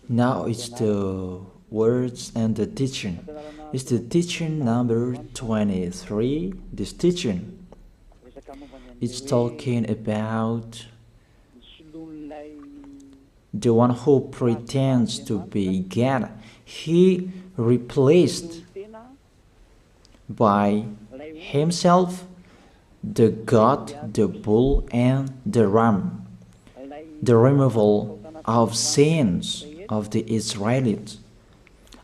Now it's the words and the teaching. It's the teaching number 23. This teaching, it's talking about the one who pretends to be God. He replaced by himself the goat, the bull, and the ram. The removal of sins of the Israelites.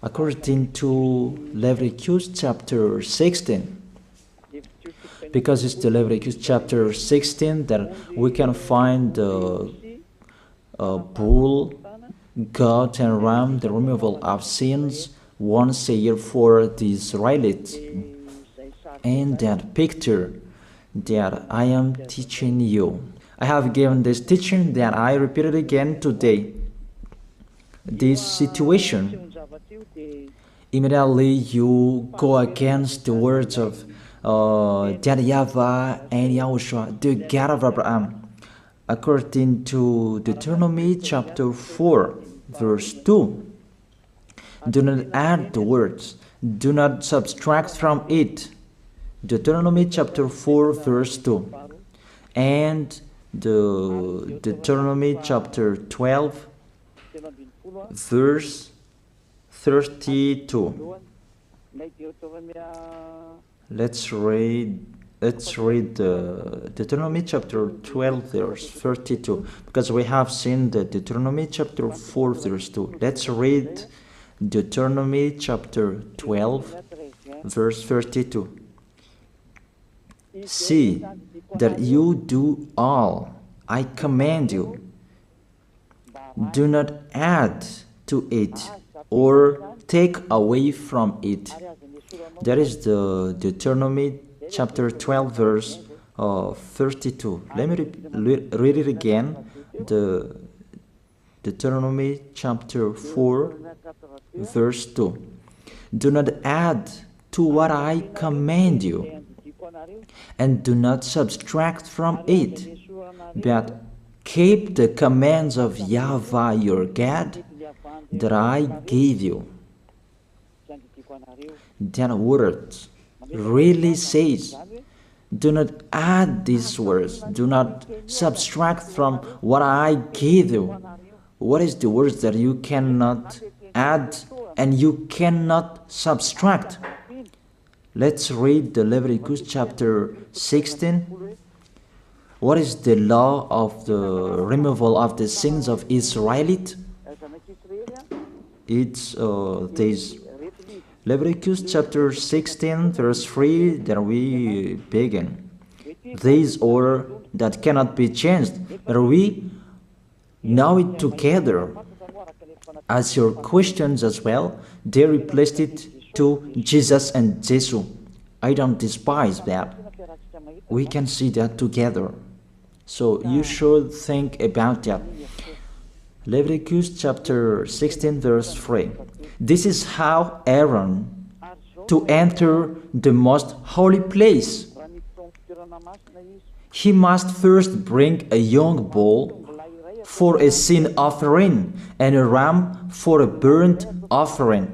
According to Leviticus chapter 16. Because it's the Leviticus chapter 16 that we can find the bull, goat, and ram, the removal of sins once a year for the Israelites. And that picture that I am teaching you. I have given this teaching that I repeated again today. This situation, immediately you go against the words of that YAHVAH and YAHOSHUAH, the God of Abraham. According to Deuteronomy chapter 4, verse 2. Do not add the words, do not subtract from it. Deuteronomy chapter 4, verse 2. And the Deuteronomy chapter 12, verse 32. Let's read Deuteronomy chapter 12, verse 32, because we have seen the Deuteronomy chapter 4, verse 2. Let's read Deuteronomy chapter 12, verse 32. See that you do all I command you. Do not add to it or take away from it. That is the Deuteronomy chapter 12, verse 32. Let me read it again. The Deuteronomy chapter 4, verse 2. Do not add to what I command you, and do not subtract from it, but keep the commands of YAHVAH your God that I gave you. That word really says, do not add these words, do not subtract from what I gave you. What is the words that you cannot add and you cannot subtract? Let's read the Leviticus chapter 16. What is the law of the removal of the sins of Israelite? It's this Leviticus chapter 16, verse 3 that we begin. This order that cannot be changed, but we know it together. As your questions as well, they replaced it to Jesus and Jesus. I don't despise that. We can see that together. So you should think about that. Leviticus chapter 16, verse 3. This is how Aaron to enter the most holy place. He must first bring a young bull for a sin offering and a ram for a burnt offering.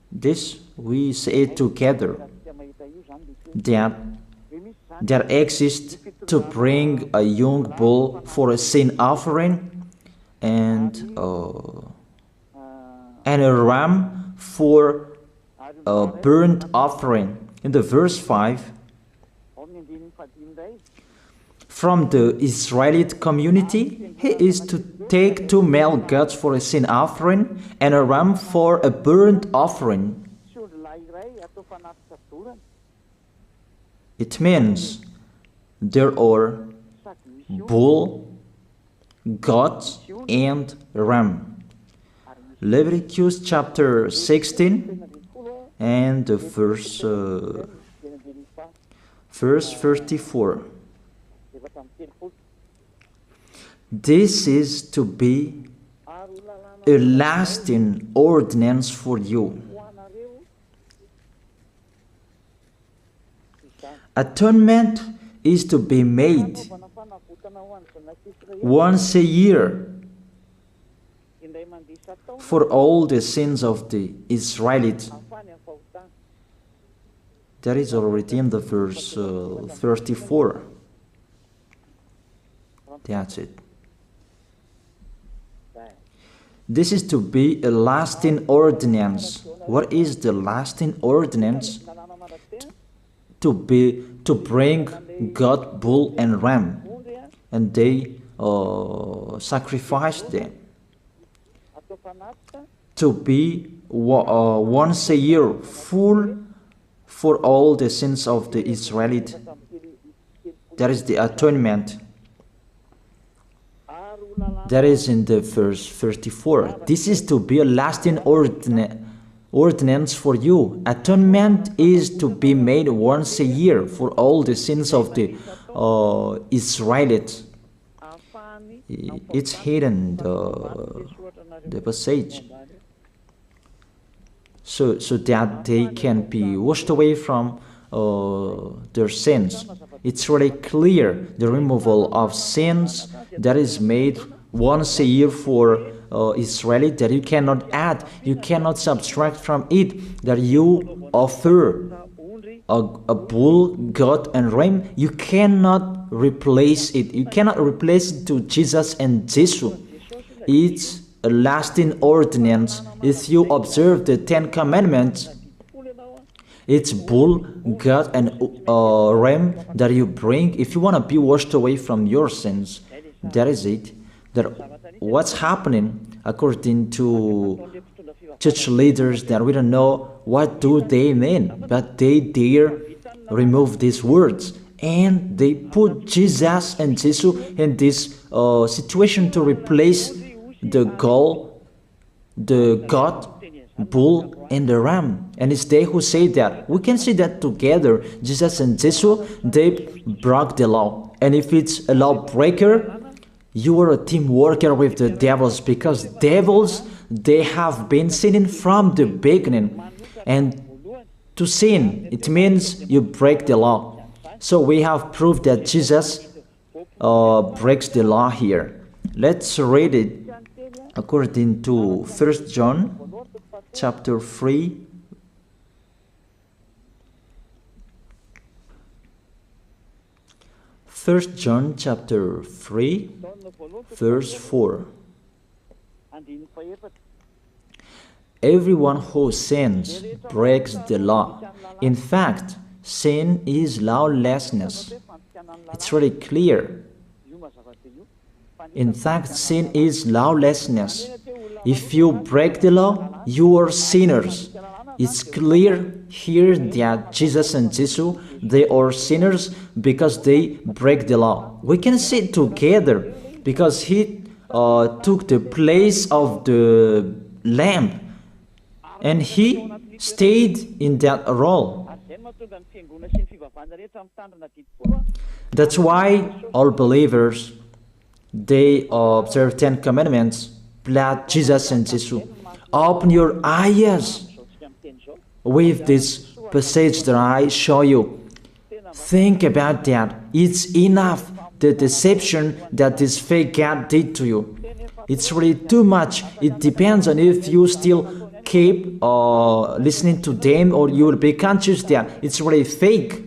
This we say together. That exists to bring a young bull for a sin offering and a ram for a burnt offering. In the verse 5, from the Israelite community, he is to take 2 male goats for a sin offering and a ram for a burnt offering. It means there are bull, goat, and ram. Leviticus chapter 16 and the verse 34. This is to be a lasting ordinance for you. Atonement is to be made once a year for all the sins of the Israelites. That is already in the verse 34. That's it. This is to be a lasting ordinance. What is the lasting ordinance? To bring God, bull and ram, and they sacrifice them. To be once a year full for all the sins of the Israelites. That is the atonement. That is in the verse 34. This is to be a lasting ordinance for you. Atonement is to be made once a year for all the sins of the Israelites. It's hidden, the passage. So that they can be washed away from their sins. It's really clear, the removal of sins that is made once a year for Israeli, that you cannot add, you cannot subtract from it, that you offer a bull, goat and ram, you cannot replace it. You cannot replace it to Jesus and Jesus. It's a lasting ordinance. If you observe the 10 Commandments, it's bull, goat and ram that you bring. If you want to be washed away from your sins, that is it. That what's happening according to church leaders, that we don't know what do they mean, but they dare remove these words and they put Jesus and Jesus in this situation to replace the goat, bull and the ram. And it's they who say that. We can see that together, Jesus and Jesus, they broke the law. And if it's a lawbreaker, you are a team worker with the devils, because devils, they have been sinning from the beginning. And to sin, it means you break the law. So we have proof that Jesus breaks the law here. Let's read it according to 1 John chapter 3. First John chapter 3, verse 4. Everyone who sins breaks the law. In fact, sin is lawlessness. It's really clear. In fact, sin is lawlessness. If you break the law, you are sinners. It's clear here that Jesus and Jesus, they are sinners because they break the law. We can see it together because he took the place of the lamb and he stayed in that role. That's why all believers, they observe 10 commandments, blood, Jesus and Jesus. Open your eyes with this passage that I show you. Think about that. It's enough, the deception that this fake God did to you. It's really too much. It depends on if you still keep listening to them, or you will be conscious that it's really fake.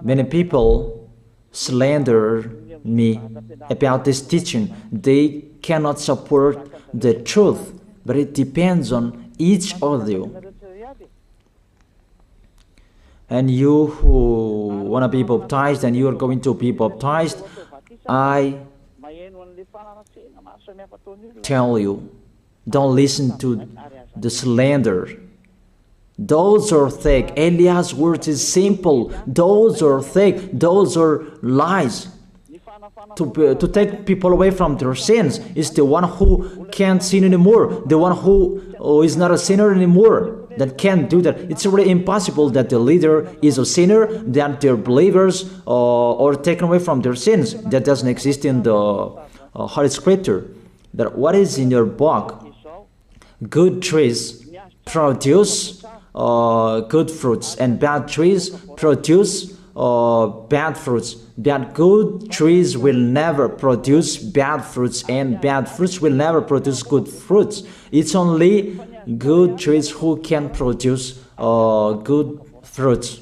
Many people slander me about this teaching. They cannot support the truth, but it depends on each of you. And you who want to be baptized and you are going to be baptized, I tell you, don't listen to the slander. Those are fake. Eliah's words is simple. Those are fake. Those are lies. To take people away from their sins is the one who can't sin anymore. The one who is not a sinner anymore, that can't do that. It's really impossible that the leader is a sinner, that their believers are taken away from their sins. That doesn't exist in the Holy Scripture. That what is in your book? Good trees produce good fruits, and bad trees produce bad fruits. That good trees will never produce bad fruits, and bad fruits will never produce good fruits. It's only good trees who can produce good fruits.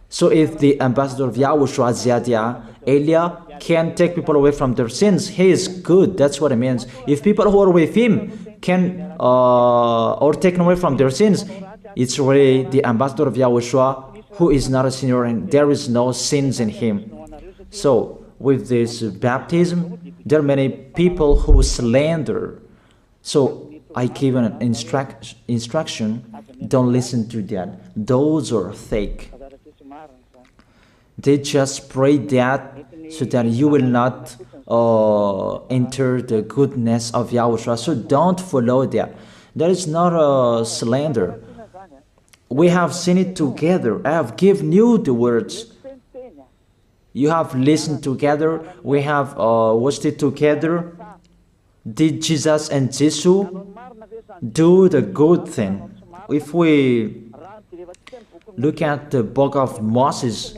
So if the ambassador of YAHOSHUAH, Ziyadiyah, Elia, can take people away from their sins, he is good. That's what it means. If people who are with him can or taken away from their sins, it's really the ambassador of YAHOSHUAH who is not a sinner, and there is no sins in him. So with this baptism, there are many people who slander. So I give an instruction, don't listen to that. Those are fake. They just pray that so that you will not enter the goodness of YAHOSHUAH. So don't follow that. That is not a slander. We have seen it together. I have given you the words. You have listened together. We have watched it together. Did Jesus and Jesus do the good thing? If we look at the book of Moses,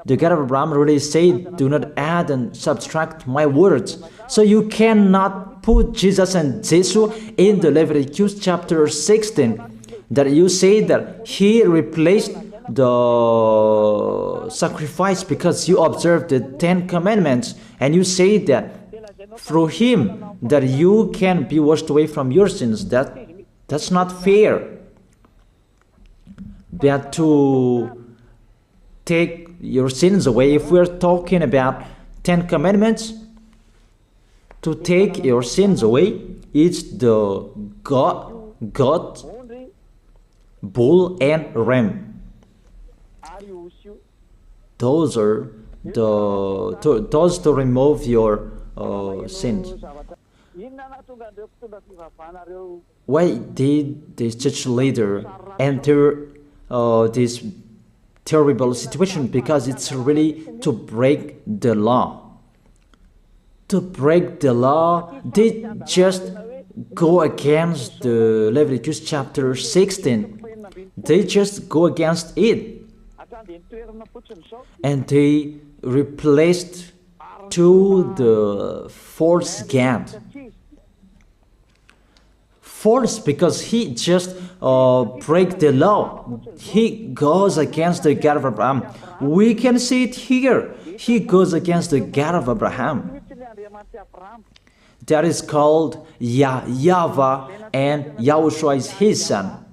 the God of Abraham really said, do not add and subtract my words. So you cannot put Jesus and Jesus in the Leviticus chapter 16. That you say that he replaced the sacrifice because you observed the 10 commandments, and you say that through him that you can be washed away from your sins. That's not fair. That to take your sins away, if we're talking about 10 commandments, to take your sins away, it's the goat, bull, and ram. Those are those to remove your sins. Why did this church leader enter this terrible situation? Because it's really to break the law. To break the law, they just go against the Leviticus chapter 16. They just go against it. And they replaced to the false God. False because he just break the law. He goes against the God of Abraham. We can see it here. He goes against the God of Abraham. That is called YAHVAH, and YAHOSHUAH is his son.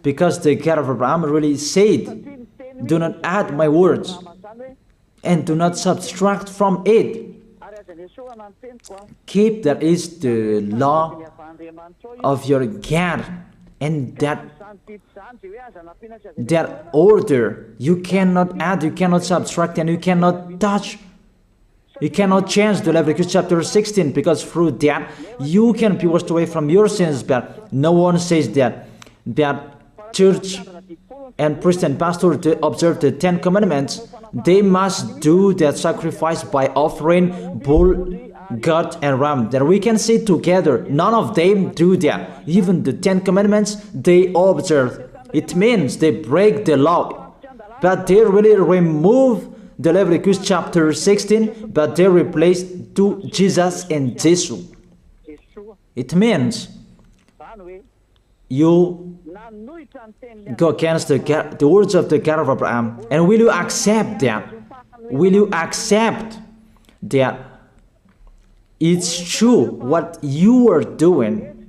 Because the God of Abraham really said, do not add my words and do not subtract from it. Keep, that is the law of your God, and that order. You cannot add, you cannot subtract, and you cannot touch. You cannot change the Leviticus chapter 16, because through that you can be washed away from your sins. But no one says that church and priest and pastor to observe the 10 commandments, they must do that sacrifice by offering bull, goat, and ram. That we can see together. None of them do that. Even the 10 commandments they observe. It means they break the law. But they really remove the Leviticus chapter 16, but they replace to Jesus and Jesus. It means you go against the words of the God of Abraham. And will you accept that? Will you accept that it's true what you are doing?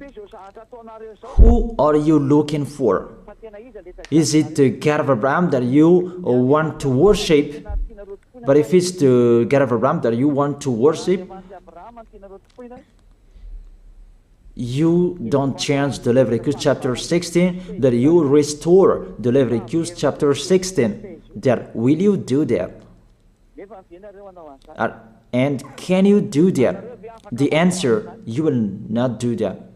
Who are you looking for? Is it the God of Abraham that you want to worship? But if it's the God of Abraham that you want to worship, you don't change the Leviticus chapter 16, that you restore the Leviticus chapter 16. That will you do that? And can you do that? The answer, you will not do that.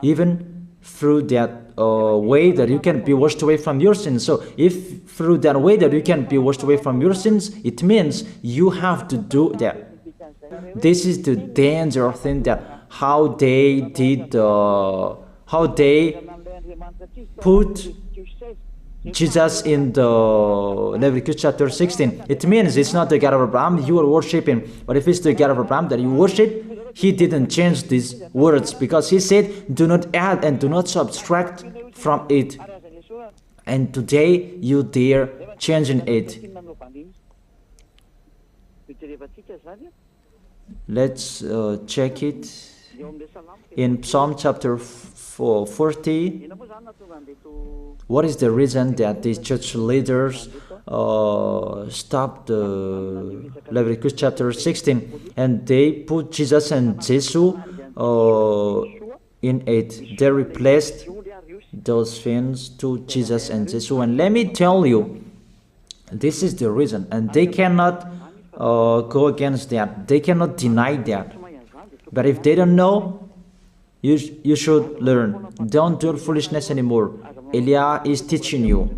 Even through that way that you can be washed away from your sins. So if through that way that you can be washed away from your sins, it means you have to do that. This is the danger thing, that how they did, how they put Jesus in the Leviticus chapter 16, it means it's not the God of Abraham you are worshiping. But if it's the God of Abraham that you worship, he didn't change these words, because he said, do not add and do not subtract from it. And today you dare changing it. Let's check it in Psalm chapter 40. What is the reason that these church leaders stopped the Leviticus chapter 16 and they put Jesus and Jesus in it? They replaced those things to Jesus and Jesus. And let me tell you, this is the reason, and they cannot go against that. They cannot deny that. But if they don't know, you should learn. Don't do foolishness anymore. Elia is teaching you.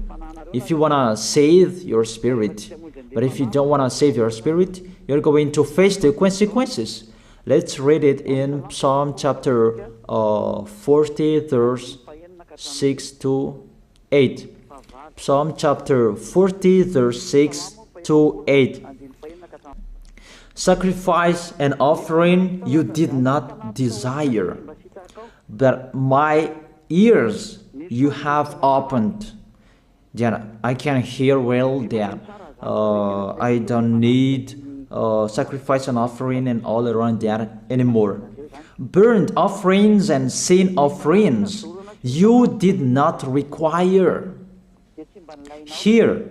If you want to save your spirit, but if you don't want to save your spirit, you're going to face the consequences. Let's read it in Psalm chapter 40, verse 6 to 8. Psalm chapter 40, verse 6 to 8. Sacrifice and offering you did not desire, but my ears you have opened. That I can hear well that I don't need sacrifice and offering and all around that anymore. Burnt offerings and sin offerings you did not require. Here,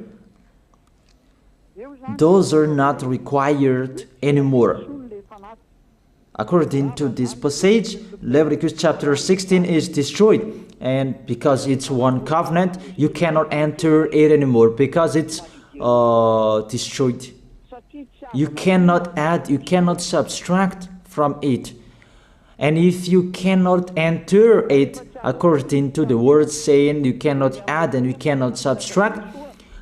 those are not required anymore. According to this passage, Leviticus chapter 16 is destroyed, and because it's one covenant, you cannot enter it anymore because it's destroyed. You cannot add, you cannot subtract from it. And if you cannot enter it according to the word saying you cannot add and you cannot subtract,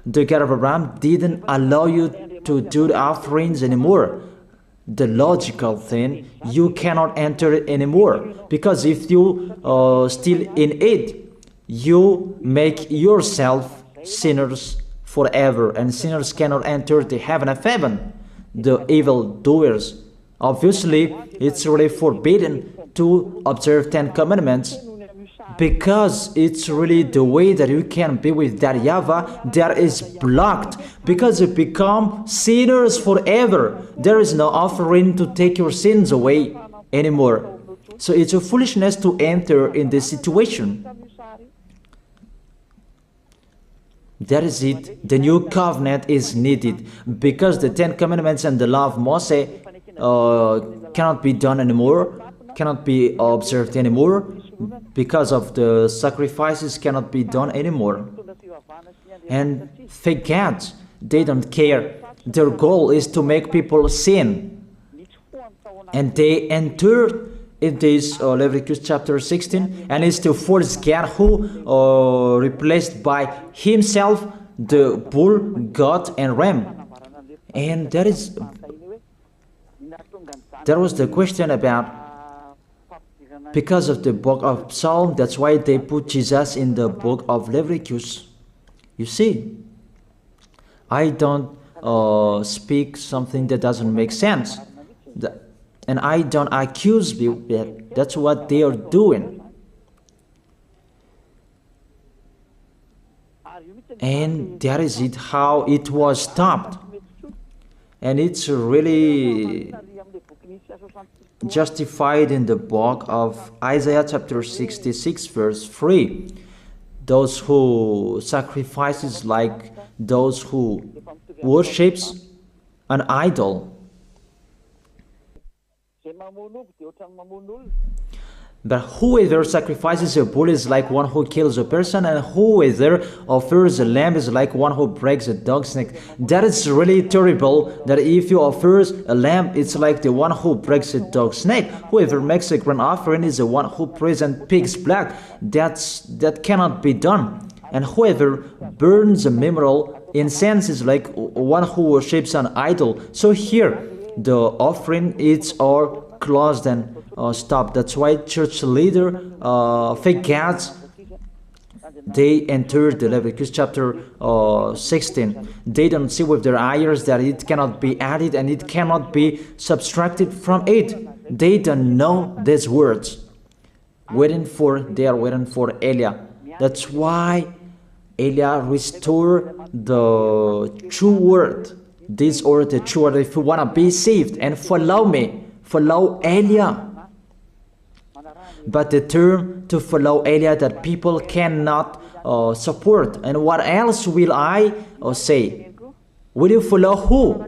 the God of Abraham didn't allow you to do the offerings anymore. The logical thing, you cannot enter it anymore, because if you still in it, you make yourself sinners forever, and sinners cannot enter the heaven of heaven, the evil doers. Obviously, it's really forbidden to observe 10 commandments, because it's really the way that you can be with that YAHVAH that is blocked, because you become sinners forever. There is no offering to take your sins away anymore. So it's a foolishness to enter in this situation. That is it. The new covenant is needed, because the 10 commandments and the law of Moses cannot be done anymore, cannot be observed anymore, because of the sacrifices cannot be done anymore. And fake gods, they don't care. Their goal is to make people sin. And they entered in this Leviticus chapter 16, and it's to force God who replaced by himself the bull, goat, and ram. And there was the question about, because of the book of Psalm, that's why they put Jesus in the book of Leviticus. You see, I don't speak something that doesn't make sense. And I don't accuse people. That's what they are doing. And that is it, how it was stopped. And it's really justified in the book of Isaiah chapter 66 verse 3. Those who sacrifices like those who worships an idol. But whoever sacrifices a bull is like one who kills a person, and whoever offers a lamb is like one who breaks a dog's neck. That is really terrible, that if you offer a lamb, it's like the one who breaks a dog's neck. Whoever makes a grain offering is the one who prays and pig's blood. That cannot be done. And whoever burns a memorial incense is like one who worships an idol. So here, the offering is all closed and stopped. That's why church leader, fake gods, They entered the Leviticus chapter 16. They don't see with their eyes that it cannot be added and it cannot be subtracted from it. They don't know these words. They are waiting for Eliah. That's why Eliah restored the true word. This word, the true word. If you want to be saved and follow me, follow Eliah. But the term to follow Eliah that people cannot support. And what else will I say? Will you follow who?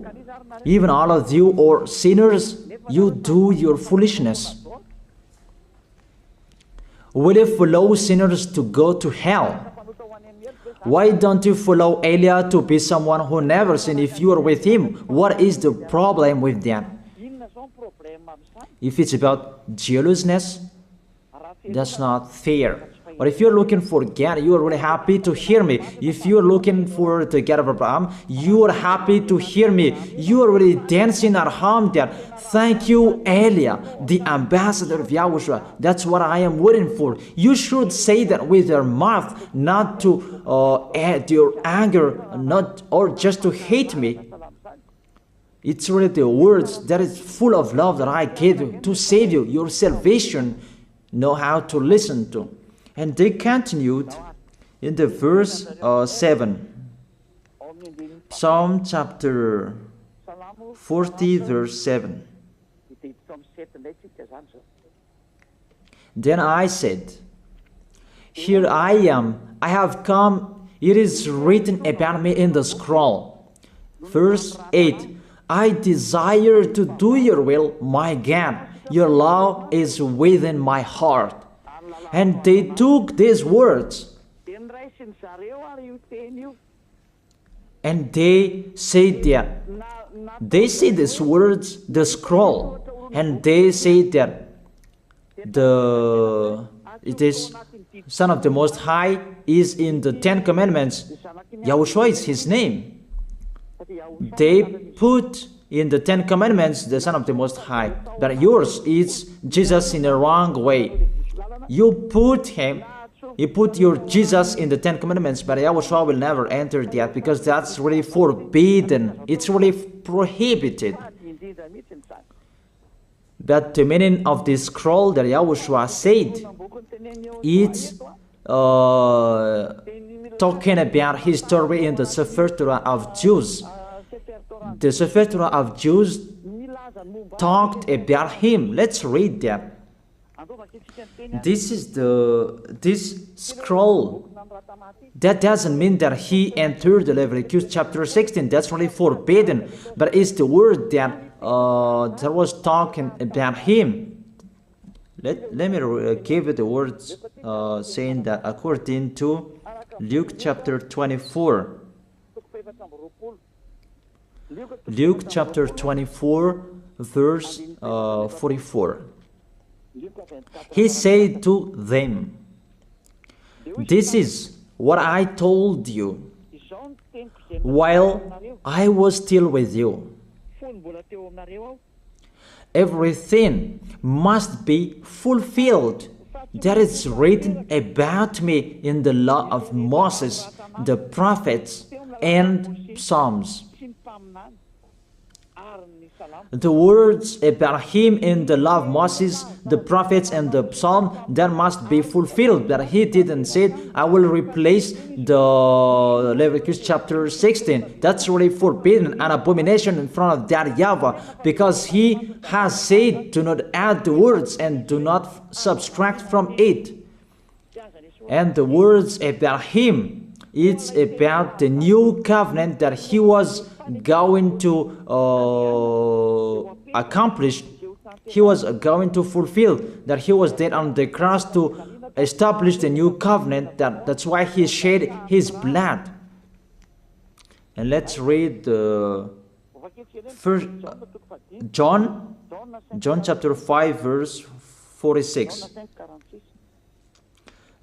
Even all of you or sinners, you do your foolishness. Will you follow sinners to go to hell? Why don't you follow Eliah to be someone who never sinned if you are with him? What is the problem with that? If it's about jealousness, that's not fair. But if you're looking for God, you are really happy to hear me. If you're looking for the God of Abraham, you are happy to hear me. You are really dancing at home there. Thank you, Eliah, the ambassador of Yahushua. That's what I am waiting for. You should say that with your mouth, not to add your anger, or just to hate me. It's really the words that is full of love that I gave you to save you. Your salvation, know how to listen to. And they continued in the verse 7. Psalm chapter 40 verse 7. Then I said, here I am, I have come, it is written about me in the scroll. Verse 8. I desire to do your will, my God. Your law is within my heart. And they took these words and they said that they say these words, the scroll, and they say that it is Son of the Most High is in the 10 Commandments. YAHOSHUAH is his name. They put in the 10 Commandments the Son of the Most High, but yours is Jesus in the wrong way. You put your Jesus in the 10 Commandments, but YAHOSHUAH will never enter that because that's really forbidden. It's really prohibited. But the meaning of this scroll that YAHOSHUAH said, it's talking about his story in the Sefer Torah of Jews. The Sefer Torah of Jews talked about him. Let's read that. This scroll. That doesn't mean that he entered the Leviticus chapter 16. That's really forbidden. But it's the word that was talking about him. Let me give you the words saying that according to Luke chapter 24. Luke chapter 24 verse 44. He said to them, this is what I told you while I was still with you. Everything must be fulfilled that is written about me in the law of Moses, the prophets, and Psalms. The words about him in the law of Moses, the prophets, and the psalm, that must be fulfilled. That he didn't say, I will replace the Leviticus chapter 16. That's really forbidden, an abomination in front of that YAHVAH, because he has said, do not add the words and do not subtract from it. And the words about him, it's about the new covenant that he was going to accomplish. He was going to fulfill, that he was dead on the cross to establish the new covenant. That's why he shed his blood. And let's read first John chapter 5 verse 46.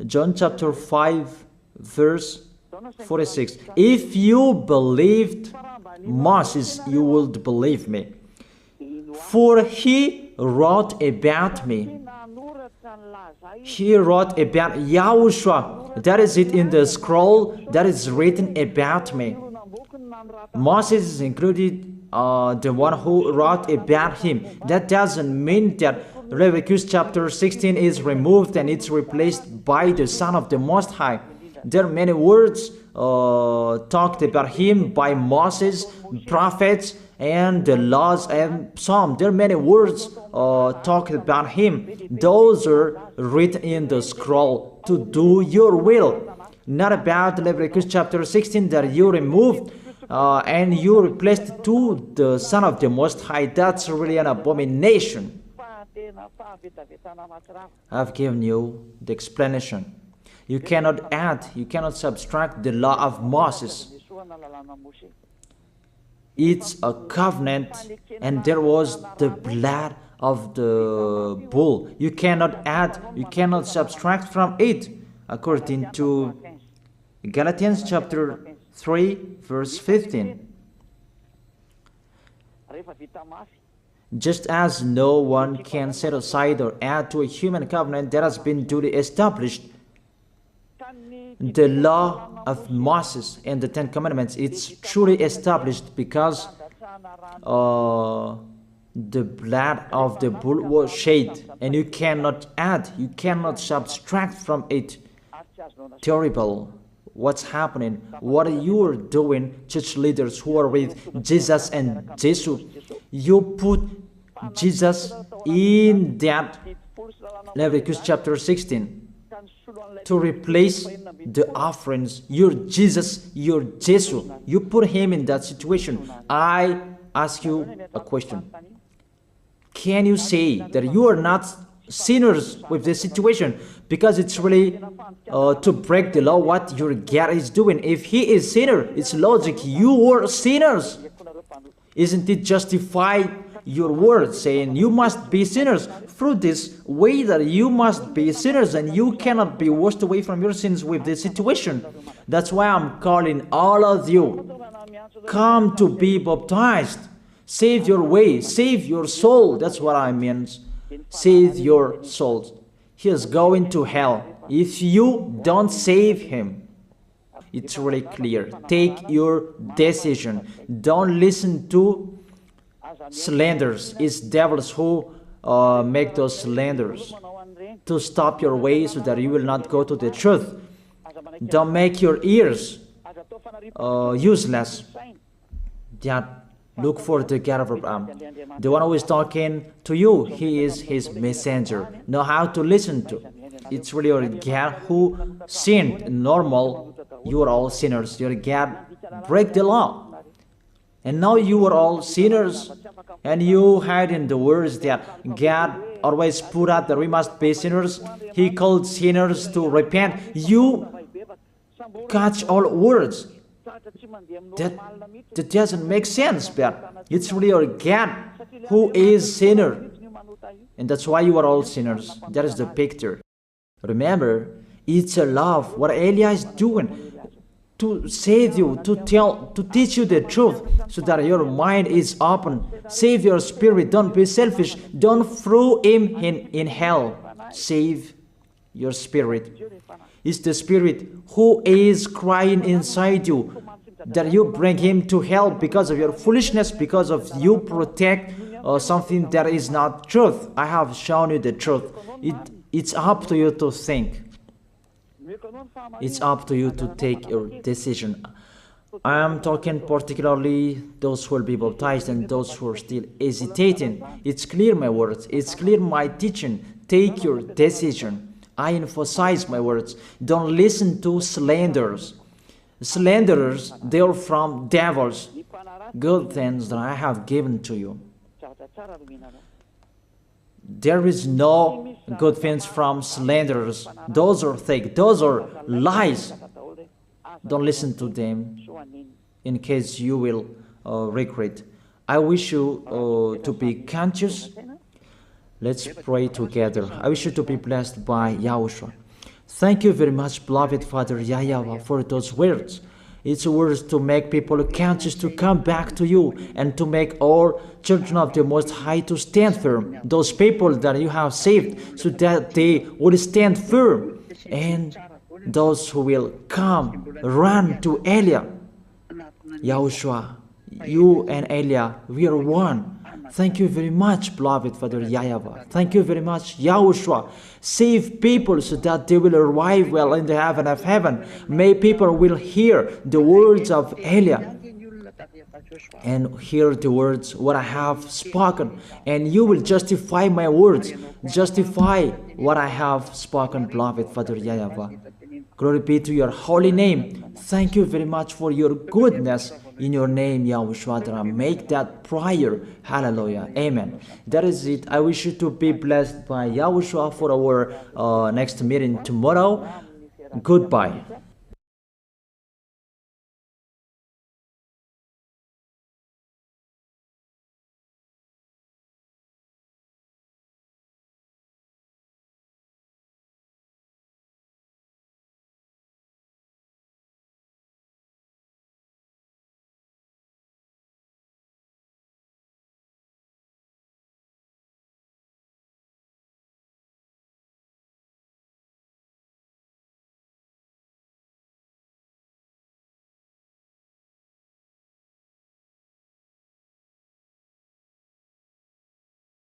John chapter 5 verse 46. If you believed Moses, you would believe me, for he wrote about me. He wrote about Yahushua. That is it in the scroll that is written about me. Moses is included, the one who wrote about him. That doesn't mean that Leviticus chapter 16 is removed and it's replaced by the Son of the Most High. There are many words talked about him by Moses, prophets, and the laws and Psalm. There are many words talked about him. Those are written in the scroll to do your will. Not about Leviticus chapter 16 that you removed and you replaced to the Son of the Most High. That's really an abomination. I've given you the explanation. You cannot add, you cannot subtract the law of Moses. It's a covenant, and there was the blood of the bull. You cannot add, you cannot subtract from it, according to Galatians chapter 3, verse 15. Just as no one can set aside or add to a human covenant that has been duly established, the law of Moses and the Ten Commandments, it's truly established because the blood of the bull was shed, and you cannot add, you cannot subtract from it. Terrible. What's happening? What are you doing, church leaders who are with Jesus and Jesus? You put Jesus in that Leviticus chapter 16 to replace the offerings. You're Jesus, you're Jesus. You put him in that situation. I ask you a question. Can you say that you are not sinners with this situation? Because it's really to break the law what your God is doing. If he is sinner, it's logic. You were sinners. Isn't it justified your word saying you must be sinners through this way that you must be sinners and you cannot be washed away from your sins with this situation? That's why I'm calling all of you, come to be baptized. Save your way, save your soul. That's what I mean. Save your souls. He is going to hell if you don't save him. It's really clear. Take your decision. Don't listen to slanders. It's devils who make those slanders to stop your way so that you will not go to the truth. Don't make your ears useless. Look for the God of Abraham. The one who is talking to you, he is his messenger. Know how to listen to. It's really your God who sinned. Normal, you are all sinners. Your God break the law. And now you are all sinners. And you hide in the words that God always put out that we must be sinners. He called sinners to repent. You catch all words. That doesn't make sense, but it's really your God who is sinner. And that's why you are all sinners. That is the picture. Remember, it's a love. What Elia is doing to save you, to teach you the truth so that your mind is open. Save your spirit. Don't be selfish. Don't throw him in hell. Save your spirit. It's the spirit who is crying inside you that you bring him to hell because of your foolishness, because of you protect something that is not truth. I have shown you the truth. It's up to you to think. It's up to you to take your decision. I am talking particularly those who will be baptized and those who are still hesitating. It's clear my words. It's clear my teaching. Take your decision. I emphasize my words. Don't listen to slanders. Slanderers, they are from devils. Good things that I have given to you. There is no good things from slanderers. Those are fake. Those are lies. Don't listen to them in case you will regret. I wish you to be conscious. Let's pray together. I wish you to be blessed by YAHOSHUAH. Thank you very much, beloved Father YAHVAH, for those words. It's words to make people conscious to come back to you and to make all children of the Most High to stand firm. Those people that you have saved, so that they will stand firm. And those who will come, run to Elia. Yahushua, you and Elia, we are one. Thank you very much, beloved Father YAHVAH. Thank you very much, Yahushua. Save people so that they will arrive well in the heaven of heaven. May people will hear the words of Elia and hear the words what I have spoken, and you will justify my words, justify what I have spoken, beloved Father YAHVAH. Glory be to your holy name. Thank you very much for your goodness. In your name, Yahushua, that I make that prayer. Hallelujah. Amen. That is it. I wish you to be blessed by Yahushua for our next meeting tomorrow. Goodbye.